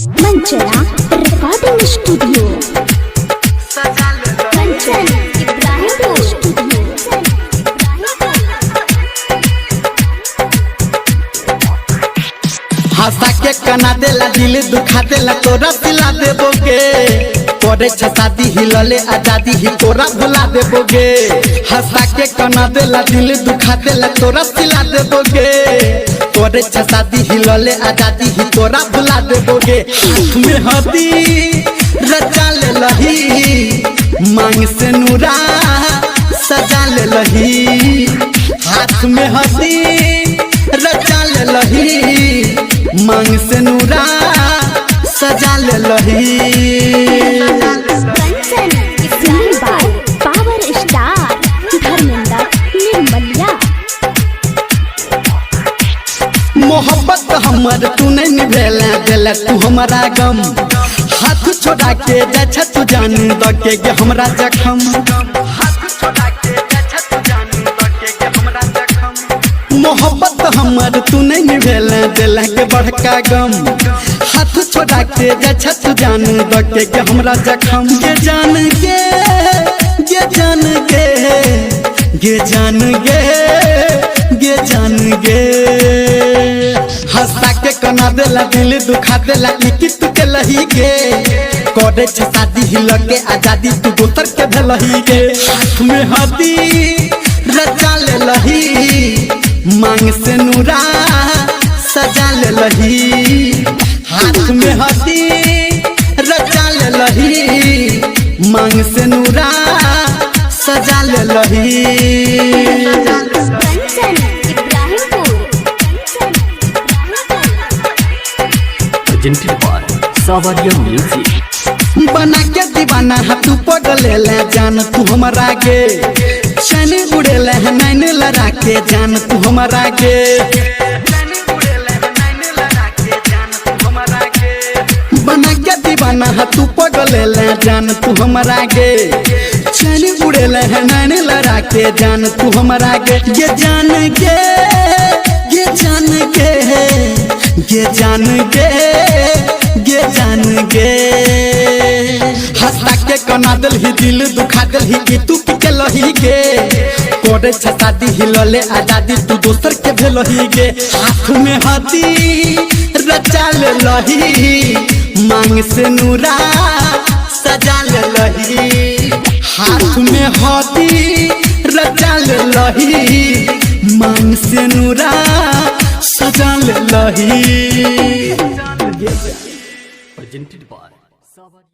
मंचला recording studio Kanchan Ibrahimpur studio. हंसा के कना देला दिल दुखा देला तोरा सिला देबोगे तोरे शादी हिलले आजादी ही तोरा भुला देबोगे। हंसा के कना देला दिल दुखा देला तोरा सिला देबोगे तोरे शादी हिलले आजादी ही तोरा भुला देबोगे। हाथ में हदी रचा ले लही मांग से नूरा सजा ले लही। हाथ में हदी रचा ले लही मांग से नूरा सजा ले लही। Kanchan singing by power star Dharmendra Nirmaliya. मोहब्बत हमर तू नहीं निभेला देला तू हमारा गम। हाथ छोड़ा के जा तू जान दके गे हमरा जखम। मोहब्बत हमर तू नहीं निभेला देला के बड़का गम। हाथ छोड़ा के जा तू जान दके गे हमरा जखम। गे जान गे गे जान गे गे जान गे गे जान गे। हंसा के कना देला दिल दुखा देला इकी तू के लही गे करे शादी हिल के आजादी तू दोसर के भेलही गे। हाथ में हदी रचा ले लही मांग से नूरा सजा ले लही। हाथ में हदी रचा ले लही मांग से नूरा सजा ले लही। Kanchan Ibrahimpur presented by Savaria Music। बना के दीवाना तू पगले ले जान तू हमारा गे। चैन उड़ेले है नैन लड़ा के जान तू हमारा गे। बना के दीवाना तू पगले ले जान तू हमारा गे। चैन उड़ेले है नैन लड़ा के जान तू हमारा गे। ये जान गे ये जान गे ये जान गे ये जान गे। हंसा के कना दिल ही दिल दुखा दिल ही तू के लही गे करे शादी हिलले आजादी तू दोसर के भेलही गे। हाथ में हदी रचा ले लही मांग से नूरा सजा ले लही। हाथ में हदी रचा ले लही मांग से नूरा सजा ले लही। Presented by Savaria।